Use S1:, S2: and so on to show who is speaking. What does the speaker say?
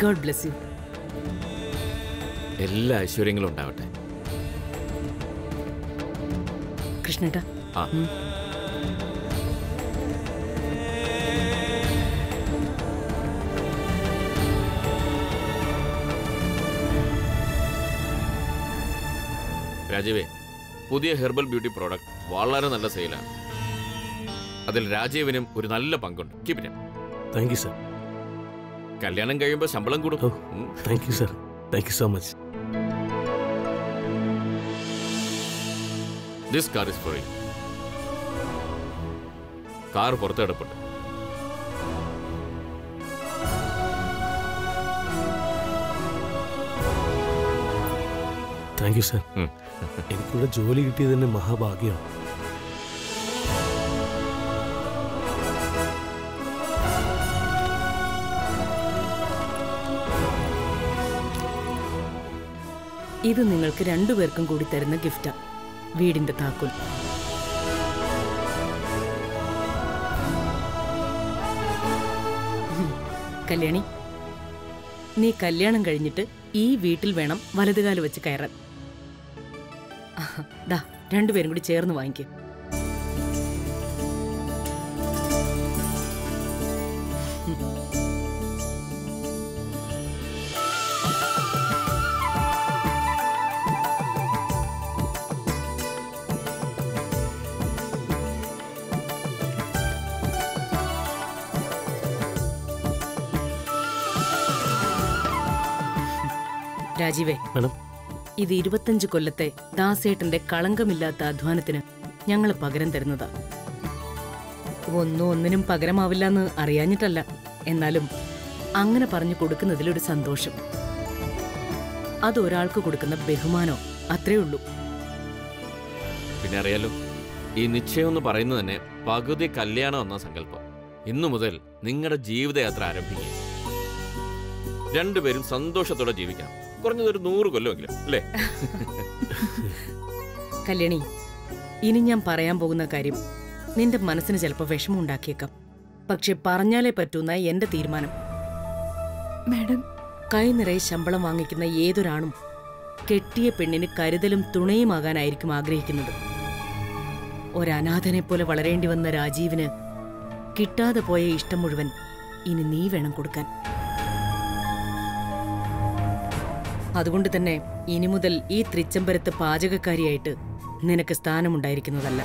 S1: God bless you.
S2: എല്ലാ ഐശ്വര്യങ്ങളും ഉണ്ടാവട്ടെ.
S1: കൃഷ്ണേട്ടാ.
S2: രാജീവേ, പുതിയ ഹെർബൽ ബ്യൂട്ടി പ്രോഡക്റ്റ് വളരെ നല്ല സെയിലാണ്. അതിൽ രാജീവിനും ഒരു നല്ല പങ്കുണ്ട്. Keep it.
S3: Thank you sir.
S2: കല്യാണം കഴിയുമ്പോൾ ശമ്പളം കൂടും.
S3: Thank you sir. Thank you so much.
S2: This car is for you. Car പുറത്ത് കിടപ്പുണ്ട്.
S3: Thank you sir. എനിക്കിവിടെ ജോലി കിട്ടിയത് തന്നെ മഹാഭാഗ്യമാണ്.
S1: ഇത് നിങ്ങൾക്ക് രണ്ടുപേർക്കും കൂടി തരുന്ന ഗിഫ്റ്റാ. വീടിന്റെ താക്കോൽ. കല്യാണി, നീ കല്യാണം കഴിഞ്ഞിട്ട് ഈ വീട്ടിൽ വേണം വലതുകാല് വെച്ച് കയറാൻ. ദാ രണ്ടുപേരും കൂടി ചേർന്ന് വാങ്ങിക്കും. രാജീവേ, ഇത് 25 കൊല്ലത്തെ ദാസേട്ടന്റെ കളങ്കമില്ലാത്ത അധ്വാനത്തിന് ഞങ്ങൾ പകരം തരുന്നതാ. ഒന്നിനും പകരമാവില്ലെന്ന് അറിയാഞ്ഞിട്ടല്ല, എന്നാലും അങ്ങനെ പറഞ്ഞു കൊടുക്കുന്നതിലൊരു സന്തോഷം. അതൊരാൾക്ക് കൊടുക്കുന്ന ബഹുമാനോ, അത്രേ ഉള്ളൂ.
S2: പിന്നെ അറിയാലോ, ഈ നിശ്ചയം എന്ന് പറയുന്നത് തന്നെ പകുതി കല്യാണം എന്ന സങ്കല്പം. ഇന്നു മുതൽ നിങ്ങളുടെ ജീവിതയാത്ര ആരംഭിക്കുക. രണ്ടുപേരും സന്തോഷത്തോടെ ജീവിക്കാം. കുറഞ്ഞതൊരു 100 കൊല്ലമെങ്കിലും, അല്ലേ?
S1: കല്യാണി, ഇനി ഞാൻ പറയാൻ പോകുന്ന കാര്യം നിന്റെ മനസ്സിന് ചിലപ്പോൾ വിഷമം ഉണ്ടാക്കിയേക്കാം. പക്ഷെ പറഞ്ഞാലേ പറ്റൂന്ന എന്റെ തീരുമാനം.
S4: മാഡം,
S1: കൈ നിറയെ ശമ്പളം വാങ്ങിക്കുന്ന ഏതൊരാണും കെട്ടിയ പെണ്ണിന് കരുതലും തുണയുമാകാനായിരിക്കും ആഗ്രഹിക്കുന്നത്. ഒരനാഥനെ പോലെ വളരേണ്ടി വന്ന രാജീവിന് കിട്ടാതെ പോയ ഇഷ്ടം മുഴുവൻ ഇനി നീ വേണം കൊടുക്കാൻ. അതുകൊണ്ട് തന്നെ ഇനി മുതൽ ഈ തൃച്ചംബരത്ത് പാചകക്കാരിയായിട്ട് നിനക്ക് സ്ഥാനമുണ്ടായിരിക്കുന്നതല്ല.